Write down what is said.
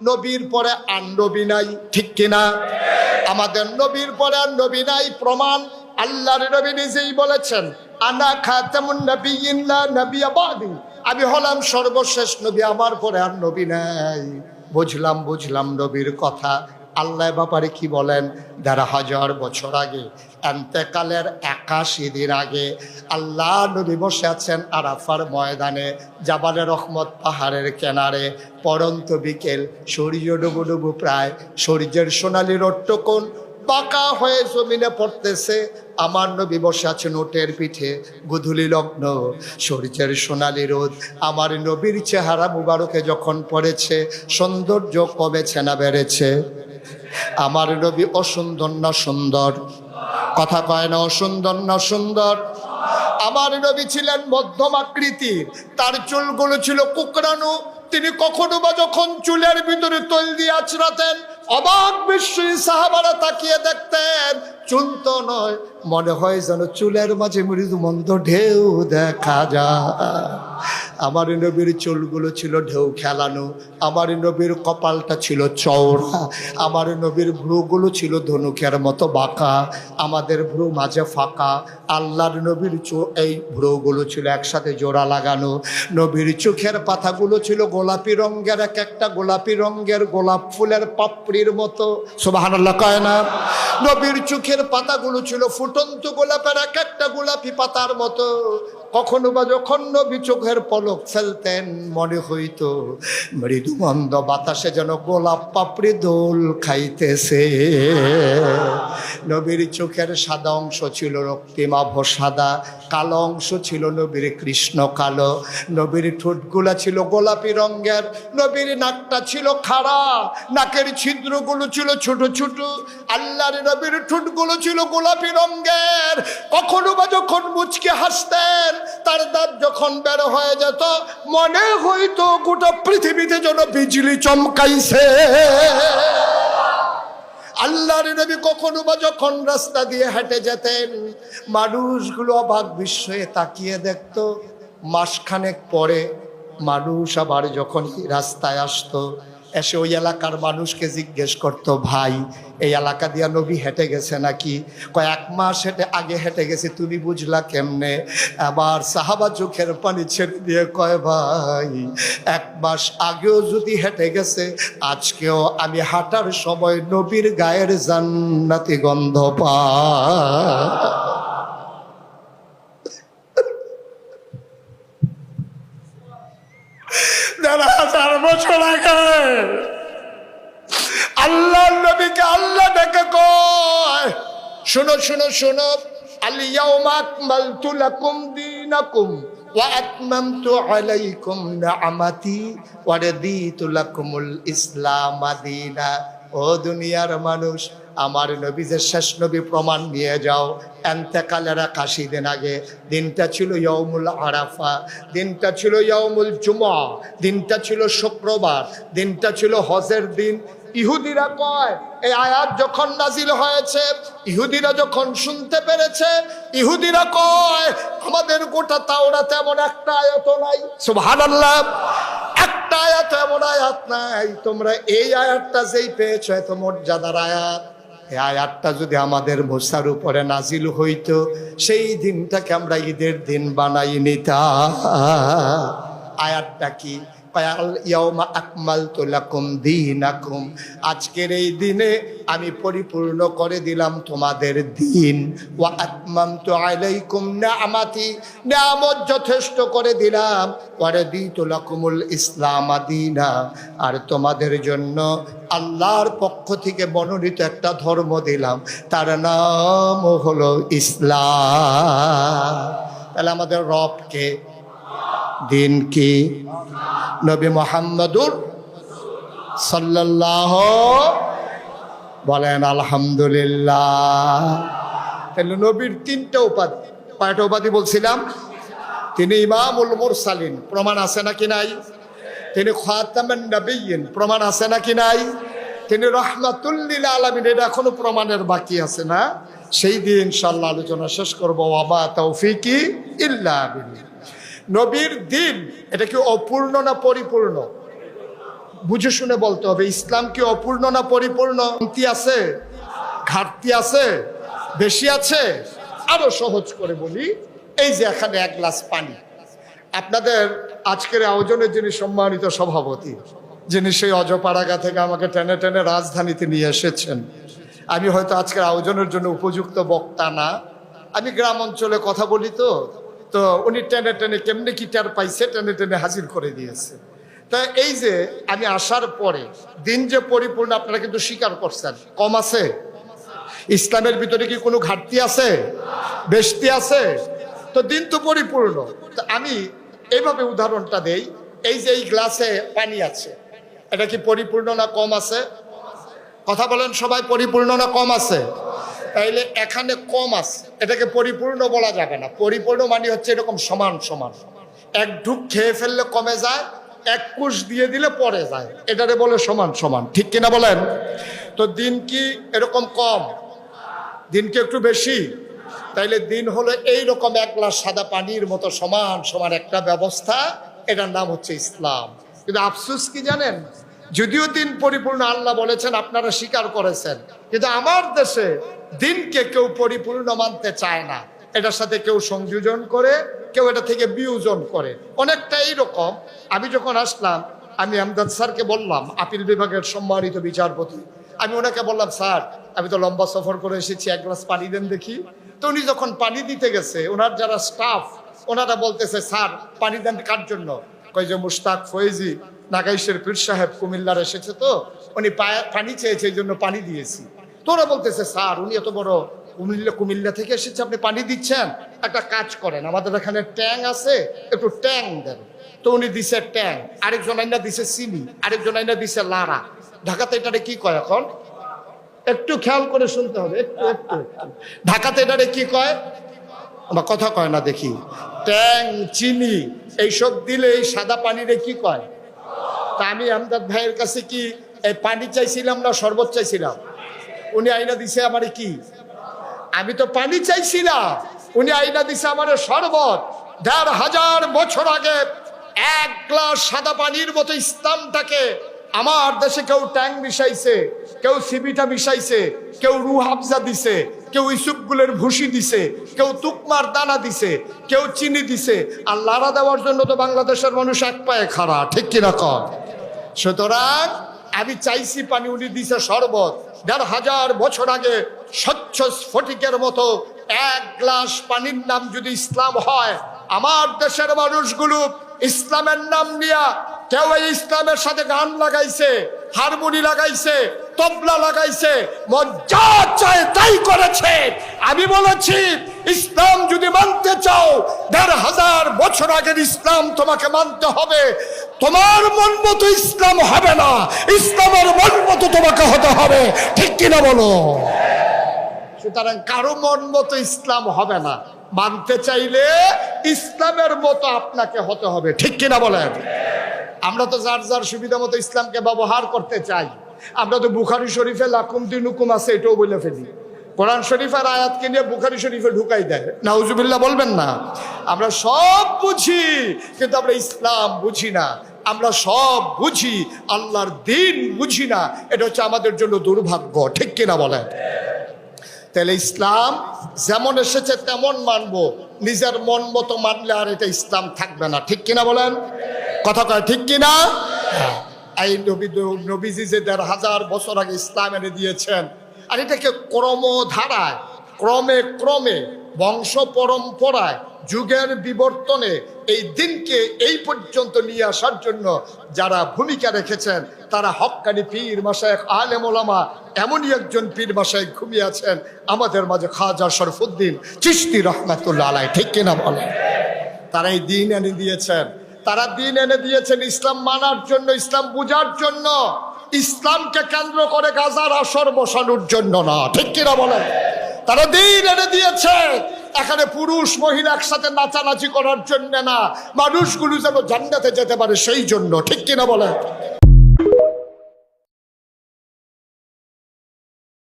নবীর পরে আর নবী নাই, ঠিক কিনা? আমাদের নবীর পরে আর নবী নাই, প্রমাণ আল্লাহর নবী নিজেই বলেছেন, আনা খাতামুন নাবিয়্যিন লা নাবিয়্যা বাদি, আমি হলাম সর্বশেষ নবী, আমার পরে আর নবী নাই। বুঝলাম নবীর কথা। আল্লাহ ব্যাপারে কি বলেন? ১,৫০০ বছর আগে, এন্তেকালের ৮১ দিন আগে আল্লাহ নবী বসে আছেন আরাফার ময়দানে, জাবালে রহমত পাহাড়ের কিনারে। পড়ন্ত বিকেল, সূর্য ডুবু প্রায়, সূর্যের সোনালি রোদটুকুন বাঁকা হয়ে জমিনে পড়তেছে। আমার নবী বসে আছেন উটের পিঠে, গোধূলি লগ্ন, সূর্যের সোনালি রোদ আমার নবীর চেহারা মুবারকে যখন পড়েছে, সৌন্দর্য কমেছে না বেড়েছে? আমার নবী অসুন্দর না সুন্দর? কথা কয় না, অসুন্দর না সুন্দর? আমার নবী ছিলেন মধ্যম আকৃতির, তার চুলগুলো ছিল কুকরানো। তিনি কখনো বা যখন চুলের ভিতরে তৈল দিয়ে আছড়াতেন, অবাক বিস্ময়ে সাহাবারা তাকিয়ে দেখতেন। চুল তো নয়, মনে হয় যেন চুলের মাঝে মৃদু মন্দ ঢেউ দেখা যায়। আমার নবীর চুলগুলো ছিল ঢেউ খেলানো, আমার নবীর কপালটা ছিল চওড়া, আমার নবীর ভ্রুগুলো ছিল ধনুকের মতো বাঁকা, আমাদের ভ্রু মাঝে ফাঁকা। আল্লাহর নবীর এই ভ্রুগুলো ছিল একসাথে জোড়া লাগানো। নবীর চোখের পাতাগুলো ছিল গোলাপি রঙের, এক একটা গোলাপি রঙের গোলাপ ফুলের পাপড়ির মতো। সুবহানাল্লাহ কয় না? নবীর চোখের পাতাগুলো ছিল ফুটন্ত গোলাপের এক একটা গোলাপি পাতার মতো। কখনো বা যখন নবী চোখের পলক ফেলতেন, মনে হইতো মৃদু মন্দ বাতাসে যেন গোলাপ পাপড়ি দোল খাইতেছে। নবীর চোখের সাদা অংশ ছিল রক্তিমাভ সাদা, কালো অংশ ছিল নবীর কৃষ্ণ কালো। নবীর ঠোঁটগুলা ছিল গোলাপি রঙের, নবীর নাকটা ছিল খাড়া, নাকের ছিদ্রগুলো ছিল ছোট ছোট। আল্লাহর নবীর ঠোঁটগুলো ছিল গোলাপি রঙের। কখনো বা যখন মুচকে হাসতেন, তার দাঁত যখন বের হয়ে যেত, মনে হইতো গোটা পৃথিবীতে যেন বিজলি চমকাইছে। আল্লাহর নবী কখনো বা যখন রাস্তা দিয়ে হেঁটে যেতেন, মানুষগুলো অবাক বিস্ময়ে তাকিয়ে দেখতো। মাসখানেক পরে মানুষ আবার যখন রাস্তায় আসতো, এসে ওই এলাকার মানুষকে জিজ্ঞেস করতো, ভাই এই এলাকা দিয়া নবী হেঁটে গেছে নাকি? কয় ১ মাস আগে হেঁটে গেছে, তুমি বুঝলা কেমনে? আবার সাহাবা চোখের পানি ছেড়ে দিয়ে কয়, ভাই ১ মাস আগেও যদি হেঁটে গেছে, আজকেও আমি হাঁটার সময় নবীর গায়ের জান্নাতি গন্ধ পাই। ১,৫০০ বছর আগে আল্লাহর নবীকে আল্লাহ ডেকে কয়, শোনো শোনো শোনো, আল ইয়াউমা আকমালতু লাকুম দীনাকুম ওয়া আতমামতু আলাইকুম নি'মাতি ওয়া রাদিতু লাকুমুল ইসলাম দীনা। ও দুনিয়ার মানুষ, আমার নবী যে শেষ নবী প্রমাণ নিয়ে যাও। এন্তেকালের ৮১ দিন আগে দিনটা ছিল ইয়াউমুল আরাফা, দিনটা ছিল ইয়াউমুল জুমআ, দিনটা ছিল শুক্রবার, দিনটা ছিল হজের দিন। ইহুদিরা কয়, এই আয়াত যখন নাজিল হয়েছে, ইহুদিরা যখন শুনতে পেরেছে, ইহুদিরা কয়, আমাদের গোটা তাওরাতে এমন একটা আয়াত নাই। সুবহানাল্লাহ, একটা আয়াত এমন আয়াত নাই। তোমরা এই আয়াতটা যেই পেয়েছো, এত মর্যাদার আয়াত, এই আয়াতটা যদি আমাদের মুসার উপরে নাজিল হইতো, সেই দিনটাকে আমরা ঈদের দিন বানাই নিতাম। আয়াতটা কি? আজকের এই দিনে আমি পরিপূর্ণ করে দিলাম তোমাদের দিন। ওয়া আতমামতু আলাইকুম নি'মাতি, নিয়ামত যথেষ্ট করে দিলাম। ওয়া রাদিতু লাকুমুল ইসলাম দীনা, আর তোমাদের জন্য আল্লাহর পক্ষ থেকে মনোনীত একটা ধর্ম দিলাম, তার নাম হলো ইসলাম। তাহলে আমাদের রবকে, দিন কি? নবী মুহাম্মদুর সাল্লাল্লাহু, বলেন আলহামদুলিল্লাহ। তাহলে নবীর ৩টা উপাধি, কয়টা উপাধি বলছিলাম? তিনি ইমামুল মুরসালিন, প্রমাণ আছে নাকি নাই? তিনি খাতামুন নবিয়্যিন, প্রমাণ আছে নাকি নাই? তিনি রাহমাতুল লিল আলামিন, এটা এখনো প্রমাণের বাকি আছে না? সেই দিন ইনশাআল্লাহ আলোচনা শেষ করবো। ওয়া মা তাওফীকি ইল্লা বিল্লাহ। নবীর দিন এটা কি অপূর্ণ না পরিপূর্ণ? বুঝে শুনে বলতে হবে, ইসলাম কি অপূর্ণ না পরিপূর্ণ? কমতি আছে, ঘাটতি আছে, বেশি আছে? আরো সহজ করে বলি, এই যে এখানে এক গ্লাস পানি, আপনাদের আজকের আয়োজনের যিনি সম্মানিত সভাপতি, যিনি সেই অজপাড়াগা থেকে আমাকে টেনে টেনে রাজধানীতে নিয়ে এসেছেন, আমি হয়তো আজকের আয়োজনের জন্য উপযুক্ত বক্তা না, আমি গ্রাম অঞ্চলে কথা বলি, তো উনি টেনে টেনে কেমনি কি টের পাইছে, টেনে টেনে হাজির করে দিয়েছে। তা এই যে আমি আসার পরে দিন যে পরিপূর্ণ, আপনারা কিন্তু স্বীকার করছেন, কম আছে? ইসলামের ভিতরে কি কোনো ঘাটতি আছে, বেশতি আছে? তো দিন তো পরিপূর্ণ। তো আমি এইভাবে উদাহরণটা দেই, এই যে এই গ্লাসে পানি আছে, এটা কি পরিপূর্ণ না কম আছে? কথা বলেন সবাই, পরিপূর্ণ না কম আছে? তাইলে এখানে কম আছে, এটাকে পরিপূর্ণ বলা যাবে না। পরিপূর্ণ মানে হচ্ছে এরকম সমান সমান, এক ঢুক খেয়ে ফেললে কমে যায়, এক কুশ দিয়ে দিলে পরে যায়, এটারে বলে সমান সমান, ঠিক কিনা বলেন? তো দিন কি এরকম কম, দিন কি একটু বেশি? তাইলে দিন হলো এইরকম এক গ্লাস সাদা পানির মতো সমান সমান একটা ব্যবস্থা, এটার নাম হচ্ছে ইসলাম। কিন্তু আফসোস কি জানেন, যদিও দিন পরিপূর্ণ আল্লাহ বলেছেন, আপনারা স্বীকার করেছেন, কিন্তু আমার দেশে দিনকে কেউ পরিপূর্ণ মানতে চায় না। এটার সাথে কেউ সংযোজন করে, কেউ এটা থেকে বিয়োজন করে, অনেকটা এইরকম। আমি যখন আসলাম, আমি আমদাদ স্যারকে বললাম, আপিল বিভাগের সম্মানিত বিচারপতি, আমি ওনাকে বললাম, স্যার আমি তো লম্বা সফর করে এসেছি, এক গ্লাস পানি দেন দেখি। তো উনি যখন পানি দিতে গেছে, ওনার যারা স্টাফ, ওনারা বলতেছে, স্যার পানি দেন কার জন্য? কই যে মুশতাক ফয়েজি নাগাইশের পীর সাহেব কুমিল্লার এসেছে, তো উনি পানি চেয়েছে, এই জন্য পানি দিয়েছি। তো ওরা বলতেছে, স্যার উনি এত বড় কুমিল্লা থেকে এসেছে, আপনি পানি দিচ্ছেন, একটা কাজ করেন, আমাদের এখানে ট্যাং আছে, একটু ট্যাং দেন। তো উনি দিছে ট্যাং, আরেকজন আইনা দিছে চিনি, আরেকজন আইনা দিছে লাড়া। ঢাকাতে এটারে কি কয় এখন? একটু খেয়াল করে শুনতে হবে, একটু একটু ঢাকাতে এটারে কি কয়? আমার কথা কয় না দেখি। ট্যাং, চিনি এইসব দিলে এই সাদা পানিরে কি কয়? তা আমি আমদাদ ভাইয়ের কাছে কি এই পানি চাইছিলাম না শরবত চাইছিলাম? উনি আইনা দিছে আমারে কি? আমি তো পানি চাইছিলাম, উনি আইনা দিছে আমারে শরবত। ১৫০০ বছর আগে এক গ্লাস সাদা পানির মতো ইসলামটাকে আমার দেশে কেউ ট্যাং মিশাইছে, কেউ সিবিটা মিশাইছে, কেউ রুহ হাফজা দিছে, কেউ ইসুপগুলের ভুসি দিছে, কেউ তুকমার দানা দিছে, কেউ চিনি দিছে। আর লাড়া দেওয়ার জন্য তো বাংলাদেশের মানুষ এক পায়ে খাড়া, ঠিক কিনা কর? সুতরাং আমি চাইছি পানি, উনি দিছে শরবত। ১৫০০ বছর আগে স্বচ্ছ স্ফটিকের মতো এক গ্লাস পানির নাম যদি ইসলাম হয়, আমার দেশের মানুষগুলো ইসলামের নাম নিয়া কেউ এই ইসলামের সাথে গান লাগাইছে, হারমোনি লাগাইছে, তবলা লাগাইছে, মজ্জা চায় তাই করেছে। আমি বলেছি, ইসলাম যদি মানতে চাও, ১৫০০ বছর আগের ইসলাম তোমাকে মানতে হবে। তোমার মন মতো ইসলাম হবে না, ইসলামের মন মতো তোমাকে হতে হবে, ঠিক কিনা বলো? সুতরাং কারো মন মতো ইসলাম হবে না, মানতে চাইলে ইসলামের মতো আপনাকে হতে হবে, ঠিক কিনা বলেন? আমরা তো যার যার সুবিধা মতো ইসলামকে ব্যবহার করতে চাই। আমরা তো বুখারী শরীফে লাকুম দিনুকুম আছে, এটাও বলে ফেলি। কোরআন শরীফের আয়াতকে নিয়ে বুখারী শরীফে ঢুকাই দেয়, নাউজুবিল্লাহ বলবেন না? আমরা সব বুঝি, কিন্তু আমরা ইসলাম বুঝি না। আমরা সব বুঝি, আল্লাহর দ্বীন বুঝি না। এটা হচ্ছে আমাদের জন্য দুর্ভাগ্য, ঠিক কিনা বলেন? তাহলে ইসলাম যেমন এসেছে তেমন মানবো, নিজের মন মতো মানলে আর এটা ইসলাম থাকবে না, ঠিক কিনা বলেন? কথা কয় ঠিক কিনা? এই নবীজি যে ১৫০০ বছর আগে ইসলাম এনে দিয়েছেন, আর এটাকে ক্রমধারায়, ক্রমে ক্রমে, বংশ পরম্পরায়, যুগের বিবর্তনে এই দিনকে এই পর্যন্ত নিয়ে আসার জন্য যারা ভূমিকা রেখেছেন, তারা হক্কানি পীর মাশায়েখ, আলেম ওলামা। এমনই একজন পীর মাশায়েখ ঘুমিয়ে আছেন আমাদের মাঝে, খাজা শরফুদ্দীন চিশতি রহমাতুল্লাহ আলাইহি, ঠিক কিনা বলেন? তারা এই দিন এনে দিয়েছেন, তারা দিন এনে দিয়েছেন ইসলাম মানার জন্য, ইসলাম বুঝার জন্য, ইসলামকে কেন্দ্র করে গাজার আসর বসানোর জন্য না, ঠিক কিনা বলেন? তারা দিন এনে দিয়েছে এখানে পুরুষ মহিলা একসাথে নাচানাচি করার জন্য না, মানুষগুলো যেন জান্নাতে যেতে পারে সেই জন্য, ঠিক কিনা বলেন?